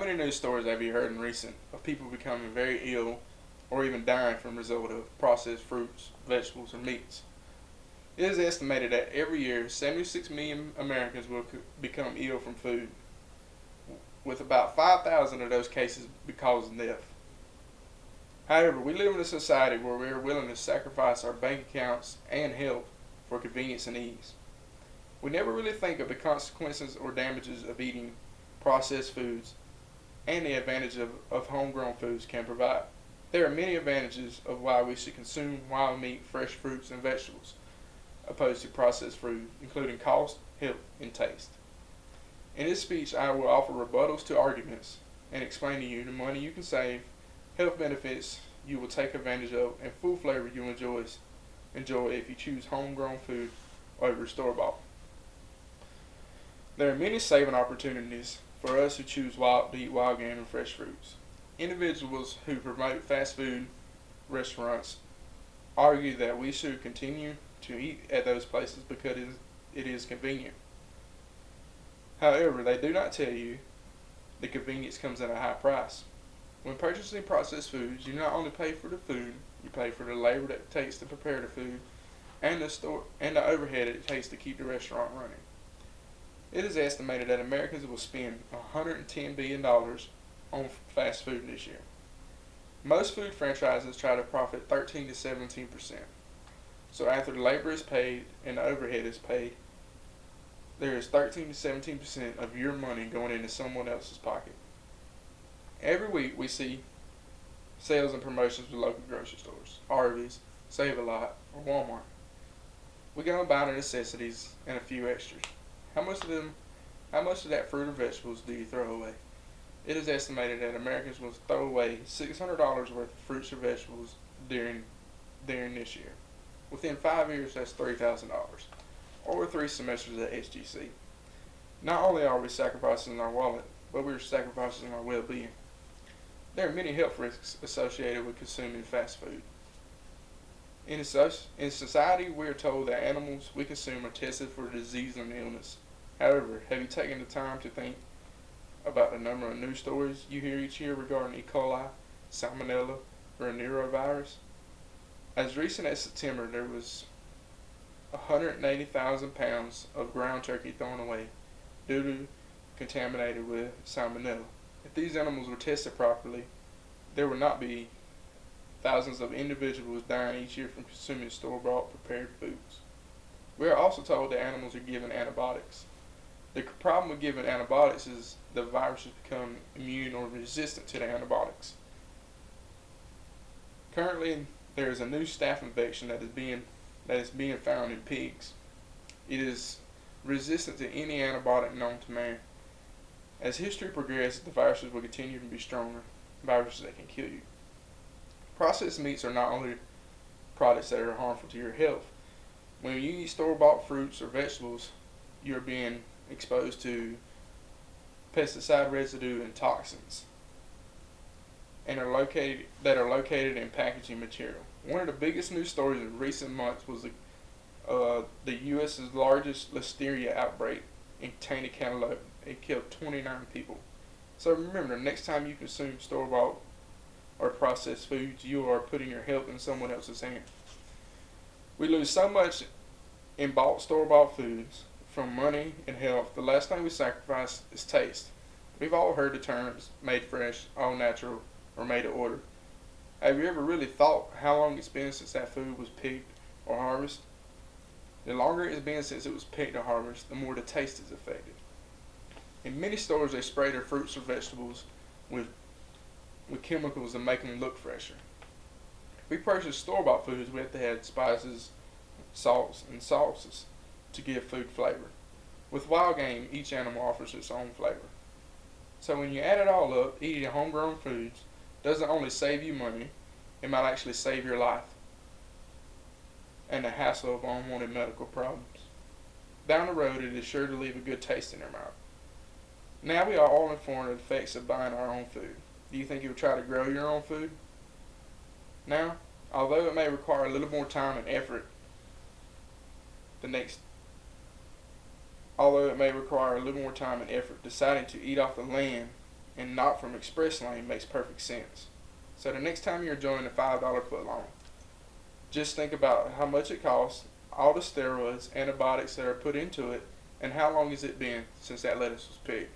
many news stories have you heard in recent of people becoming very ill or even dying from the result of processed fruits, vegetables, or meats? It is estimated that every year 76 million Americans will become ill from food, with about 5,000 of those cases causing death. However, we live in a society where we are willing to sacrifice our bank accounts and health for convenience and ease. We never really think of the consequences or damages of eating processed foods and the advantage of homegrown foods can provide. There are many advantages of why we should consume wild meat, fresh fruits, and vegetables, opposed to processed food, including cost, health, and taste. In this speech, I will offer rebuttals to arguments and explain to you the money you can save, health benefits you will take advantage of, and food flavor you enjoy if you choose homegrown food over store-bought. There are many saving opportunities for us who choose to eat wild game and fresh fruits. Individuals who promote fast food restaurants argue that we should continue to eat at those places because it is convenient. However, they do not tell you the convenience comes at a high price. When purchasing processed foods, you not only pay for the food, you pay for the labor that it takes to prepare the food and the overhead it takes to keep the restaurant running. It is estimated that Americans will spend $110 billion on fast food this year. Most food franchises try to profit 13 to 17%. So after the labor is paid and the overhead is paid, there is 13 to 17% of your money going into someone else's pocket. Every week we see sales and promotions with local grocery stores, Arby's, Save-A-Lot, or Walmart. We go and buy the necessities and a few extras. How much of that fruit or vegetables do you throw away? It is estimated that Americans will throw away $600 worth of fruits or vegetables during this year. Within 5 years, that's $3,000, or 3 semesters at SGC. Not only are we sacrificing our wallet, but we are sacrificing our well-being. There are many health risks associated with consuming fast food. In society, we are told that animals we consume are tested for disease and illness. However, have you taken the time to think about the number of news stories you hear each year regarding E. coli, salmonella, or a neurovirus? As recent as September, there was 180,000 pounds of ground turkey thrown away due to contaminated with salmonella. If these animals were tested properly, there would not be thousands of individuals dying each year from consuming store-bought prepared foods. We are also told that animals are given antibiotics. The problem with giving antibiotics is the viruses become immune or resistant to the antibiotics. Currently, there is a new staph infection that is being found in pigs. It is resistant to any antibiotic known to man. As history progresses, the viruses will continue to be stronger, viruses that can kill you. Processed meats are not only products that are harmful to your health. When you eat store-bought fruits or vegetables, you're being exposed to pesticide residue and toxins and are located in packaging material. One of the biggest news stories in recent months was the U.S.'s largest listeria outbreak in tainted cantaloupe. It killed 29 people. So remember, the next time you consume store-bought or processed foods, you are putting your health in someone else's hands. We lose so much in store-bought foods, from money and health. The last thing we sacrifice is taste. We've all heard the terms made fresh, all natural, or made to order. Have you ever really thought how long it's been since that food was picked or harvested? The longer it's been since it was picked or harvested, the more the taste is affected. In many stores, they spray their fruits or vegetables with chemicals to make them look fresher. If we purchase store-bought foods, we have to add spices, salts, and sauces to give food flavor. With wild game, each animal offers its own flavor. So when you add it all up, eating homegrown foods doesn't only save you money, it might actually save your life and the hassle of unwanted medical problems. Down the road, it is sure to leave a good taste in your mouth. Now we are all informed of the effects of buying our own food. Do you think you would try to grow your own food? Now, although it may require a little more time and effort, deciding to eat off the land and not from express lane makes perfect sense. So the next time you're enjoying a $5 footlong, just think about how much it costs, all the steroids, antibiotics that are put into it, and how long has it been since that lettuce was picked.